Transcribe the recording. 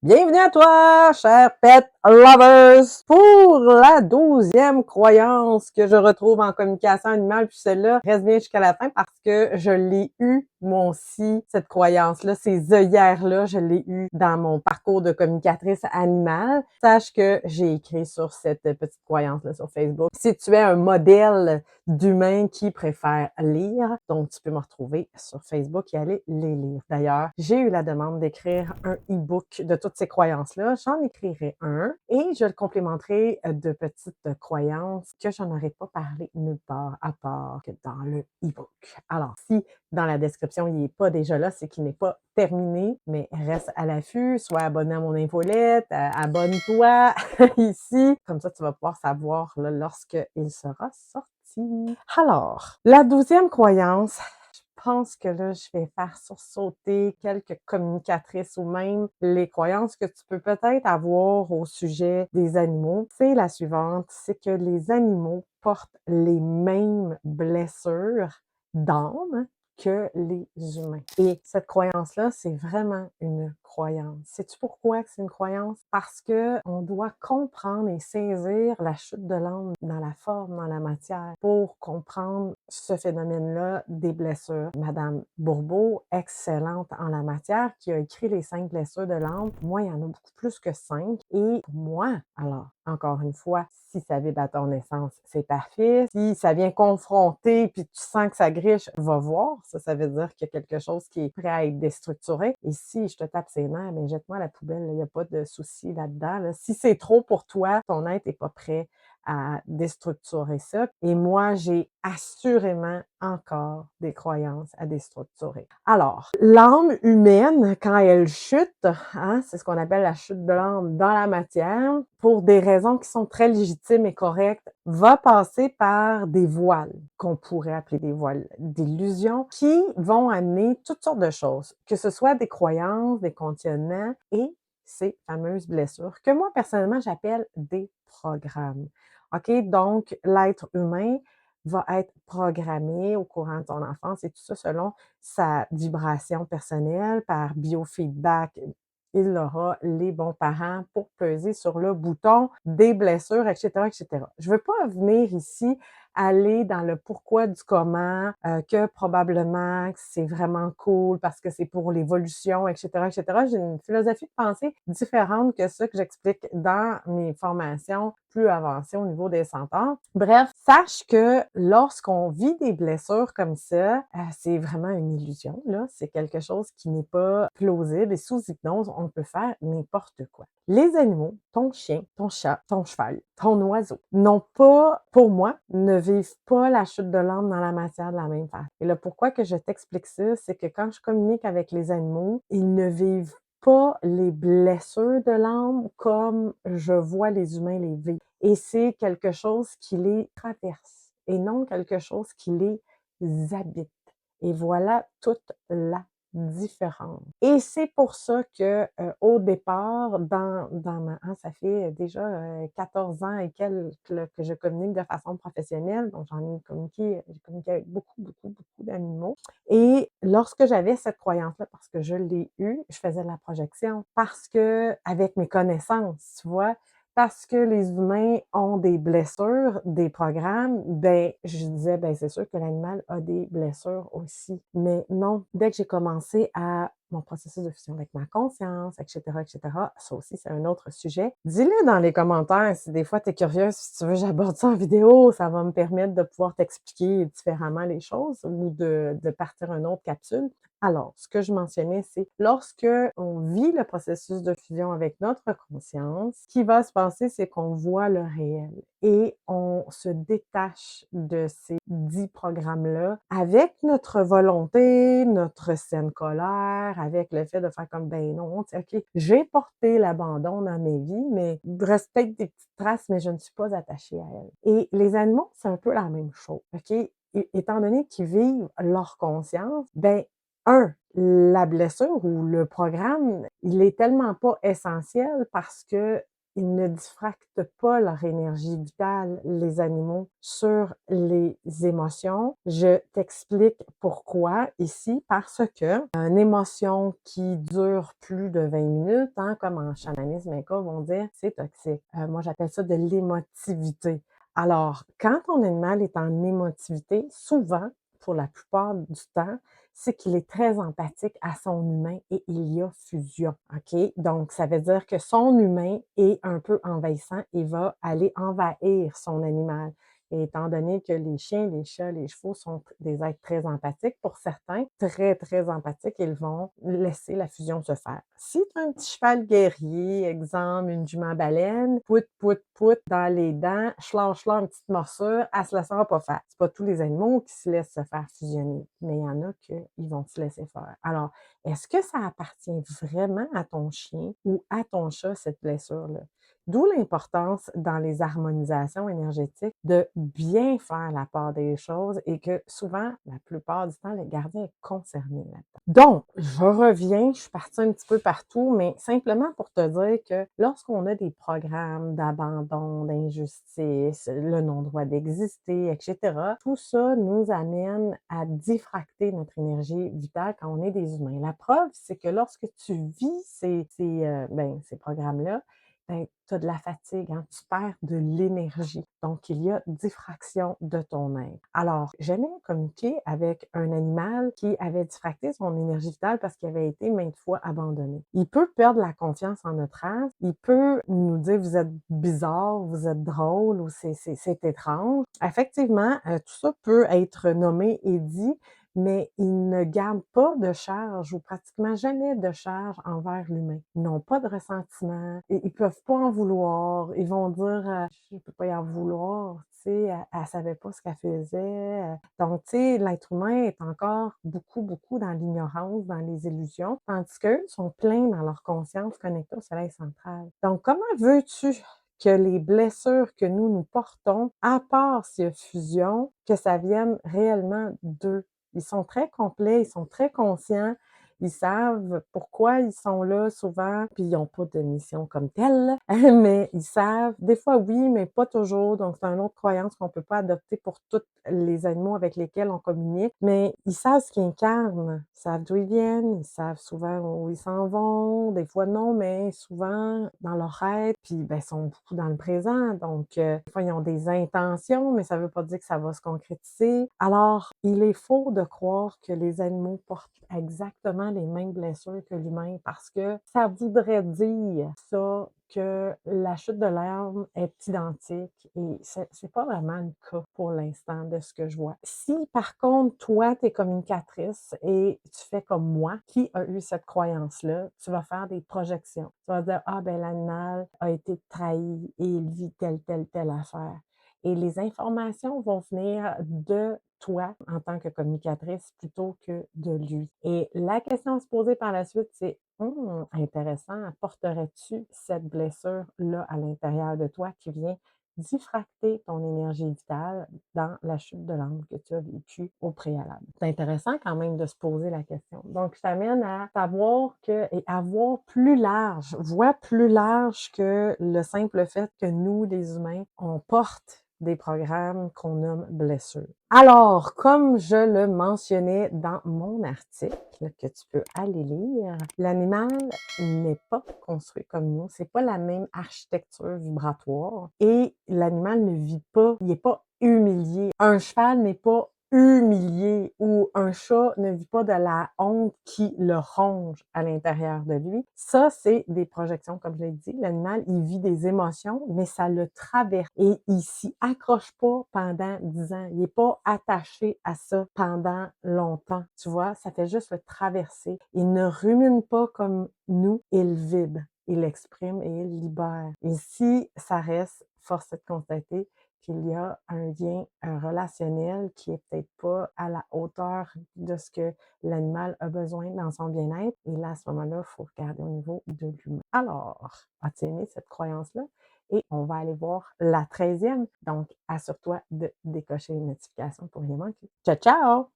Bienvenue à toi, cher pet lovers, pour la 12e croyance que je retrouve en communication animale. Puis celle-là reste bien jusqu'à la fin parce que je l'ai eu, moi aussi, cette croyance-là, ces œillères-là, je l'ai eu dans mon parcours de communicatrice animale. Sache que j'ai écrit sur cette petite croyance-là sur Facebook. Si tu es un modèle d'humain qui préfère lire, donc tu peux me retrouver sur Facebook et aller les lire. D'ailleurs, j'ai eu la demande d'écrire un e-book de toutes ces croyances-là. J'en écrirai un et je le complémenterai de petites croyances que je n'aurais pas parlé nulle part à part que dans le e-book. Alors, si dans la description, il n'est pas déjà là, c'est qu'il n'est pas terminé, mais reste à l'affût, sois abonné à mon infolette, abonne-toi ici. Comme ça, tu vas pouvoir savoir là, lorsque il sera sorti. Alors, la 12e croyance, je pense que là, je vais faire sursauter quelques communicatrices ou même les croyances que tu peux peut-être avoir au sujet des animaux. C'est la suivante, c'est que les animaux portent les mêmes blessures d'âme que les humains. Et cette croyance-là, c'est vraiment une croyance. Sais-tu pourquoi que c'est une croyance? Parce que on doit comprendre et saisir la chute de l'âme dans la forme, dans la matière, pour comprendre ce phénomène-là des blessures. Madame Bourbeau, excellente en la matière, qui a écrit les 5 blessures de l'âme. Moi, il y en a beaucoup plus que 5. Et pour moi, alors, encore une fois, si ça vibre à ton essence, c'est parfait. Si ça vient confronter puis tu sens que ça griche, va voir. Ça veut dire qu'il y a quelque chose qui est prêt à être déstructuré. Et si je te tape ses nerfs, mais jette-moi à la poubelle. Il n'y a pas de souci là-dedans. Là. Si c'est trop pour toi, ton être n'est pas prêt à déstructurer ça. Et moi, j'ai assurément encore des croyances à déstructurer. Alors, l'âme humaine, quand elle chute, hein, c'est ce qu'on appelle la chute de l'âme dans la matière, pour des raisons qui sont très légitimes et correctes, va passer par des voiles, qu'on pourrait appeler des voiles d'illusion, qui vont amener toutes sortes de choses, que ce soit des croyances, des conditionnements et ces fameuses blessures, que moi, personnellement, j'appelle des programmes. OK? Donc, l'être humain va être programmé au courant de son enfance et tout ça selon sa vibration personnelle par biofeedback. Il aura les bons parents pour peser sur le bouton des blessures, etc., etc. Je veux pas venir ici aller dans le pourquoi du comment, que probablement que c'est vraiment cool parce que c'est pour l'évolution, etc., etc. J'ai une philosophie de pensée différente que ça que j'explique dans mes formations plus avancées au niveau des centaures. Bref, sache que lorsqu'on vit des blessures comme ça, c'est vraiment une illusion, là. C'est quelque chose qui n'est pas plausible et sous hypnose, on peut faire n'importe quoi. Les animaux, ton chien, ton chat, ton cheval, ton oiseau, n'ont pas, pour moi, ne vivent pas la chute de l'âme dans la matière de la même façon. Et là, pourquoi que je t'explique ça, c'est que quand je communique avec les animaux, ils ne vivent pas les blessures de l'âme comme je vois les humains les vivre. Et c'est quelque chose qui les traverse et non quelque chose qui les habite. Et voilà toute la différence. Et c'est pour ça que au départ, dans ma ça fait déjà 14 ans et quelques là, que je communique de façon professionnelle, donc j'ai communiqué avec beaucoup d'animaux. Et lorsque j'avais cette croyance-là, parce que je l'ai eue, je faisais de la projection, parce que avec mes connaissances, tu vois, parce que les humains ont des blessures, des programmes, ben je disais, ben c'est sûr que l'animal a des blessures aussi. Mais non, dès que j'ai commencé à mon processus de fusion avec ma conscience, etc., ça aussi, c'est un autre sujet. Dis-le dans les commentaires si des fois tu es curieuse, si tu veux j'aborde ça en vidéo, ça va me permettre de pouvoir t'expliquer différemment les choses ou de partir une autre capsule. Alors, ce que je mentionnais, c'est lorsque on vit le processus de fusion avec notre conscience, ce qui va se passer, c'est qu'on voit le réel et on se détache de ces 10 programmes-là avec notre volonté, notre saine colère, avec le fait de faire comme, ben non, OK, j'ai porté l'abandon dans mes vies, mais il reste peut-être des petites traces, mais je ne suis pas attachée à elles. Et les animaux, c'est un peu la même chose, OK? Étant donné qu'ils vivent leur conscience, ben la blessure ou le programme, il est tellement pas essentiel parce que ils ne diffractent pas leur énergie vitale, les animaux, sur les émotions. Je t'explique pourquoi ici, parce que une émotion qui dure plus de 20 minutes, hein, comme en chamanisme inca vont dire, c'est toxique. Moi, j'appelle ça de l'émotivité. Alors, quand ton animal est en émotivité, souvent, pour la plupart du temps, c'est qu'il est très empathique à son humain et il y a fusion, OK? Donc, ça veut dire que son humain est un peu envahissant et va aller envahir son animal. Et étant donné que les chiens, les chats, les chevaux sont des êtres très empathiques, pour certains, très, très empathiques, ils vont laisser la fusion se faire. Si tu as un petit cheval guerrier, exemple, une jument baleine, pout, pout, pout, dans les dents, chlar, une petite morsure, elle se laissera pas faire. C'est pas tous les animaux qui se laissent se faire fusionner, mais il y en a qui vont se laisser faire. Alors, est-ce que ça appartient vraiment à ton chien ou à ton chat, cette blessure-là? D'où l'importance dans les harmonisations énergétiques de bien faire la part des choses et que souvent, la plupart du temps, le gardien est concerné là-dedans. Donc, je reviens, je suis partie un petit peu partout, mais simplement pour te dire que lorsqu'on a des programmes d'abandon, d'injustice, le non-droit d'exister, etc., tout ça nous amène à diffracter notre énergie vitale quand on est des humains. La preuve, c'est que lorsque tu vis ces programmes-là, ben, tu as de la fatigue, hein, tu perds de l'énergie. Donc, il y a diffraction de ton être. Alors, j'aimais communiquer avec un animal qui avait diffracté son énergie vitale parce qu'il avait été maintes fois abandonné. Il peut perdre la confiance en notre race, il peut nous dire vous êtes bizarre, vous êtes drôle ou c'est étrange. Effectivement, tout ça peut être nommé et dit, mais ils ne gardent pas de charge ou pratiquement jamais de charge envers l'humain. Ils n'ont pas de ressentiment, et ils peuvent pas en vouloir. Ils vont dire je peux pas y en vouloir, tu sais, elle savait pas ce qu'elle faisait. Donc, tu sais, l'être humain est encore beaucoup dans l'ignorance, dans les illusions, tandis qu'eux sont pleins dans leur conscience connectée au soleil central. Donc, comment veux-tu que les blessures que nous portons, à part s'il y a fusion, que ça vienne réellement d'eux? Ils sont très complets, ils sont très conscients, ils savent pourquoi ils sont là souvent, puis ils n'ont pas de mission comme telle, mais ils savent. Des fois, oui, mais pas toujours. Donc, c'est une autre croyance qu'on ne peut pas adopter pour tous les animaux avec lesquels on communique. Mais ils savent ce qu'ils incarnent, ils savent d'où ils viennent, ils savent souvent où ils s'en vont. Des fois, non, mais souvent dans leur être. Puis, ben, ils sont beaucoup dans le présent. Donc, des fois, ils ont des intentions, mais ça ne veut pas dire que ça va se concrétiser. Alors, il est faux de croire que les animaux portent exactement les mêmes blessures que l'humain parce que ça voudrait dire ça que la chute de l'herbe est identique et c'est pas vraiment le cas pour l'instant de ce que je vois. Si par contre, toi, tu es communicatrice et tu fais comme moi, qui a eu cette croyance-là, tu vas faire des projections. Tu vas dire, ah ben l'animal a été trahi et il vit telle affaire. Et les informations vont venir de toi en tant que communicatrice plutôt que de lui. Et la question à se poser par la suite, c'est intéressant, porterais-tu cette blessure-là à l'intérieur de toi qui vient diffracter ton énergie vitale dans la chute de l'âme que tu as vécue au préalable? C'est intéressant quand même de se poser la question. Donc, je t'amène à savoir que, et à voir plus large, vois plus large que le simple fait que nous, les humains, on porte des programmes qu'on nomme blessures. Alors, comme je le mentionnais dans mon article que tu peux aller lire, l'animal n'est pas construit comme nous, c'est pas la même architecture vibratoire et l'animal ne vit pas, il n'est pas humilié. Un cheval n'est pas humilié ou un chat ne vit pas de la honte qui le ronge à l'intérieur de lui. Ça, c'est des projections, comme je l'ai dit. L'animal, il vit des émotions, mais ça le traverse et il s'y accroche pas pendant 10 ans. Il est pas attaché à ça pendant longtemps. Tu vois, ça fait juste le traverser. Il ne rumine pas comme nous, il vibre. Il exprime et il libère. Et si ça reste, force est de constater qu'il y a un lien relationnel qui est peut-être pas à la hauteur de ce que l'animal a besoin dans son bien-être. Et là, à ce moment-là, il faut regarder au niveau de l'humain. Alors, as-tu aimé cette croyance-là? Et on va aller voir la 13e. Donc, assure-toi de décocher les notifications pour rien manquer. Ciao, ciao!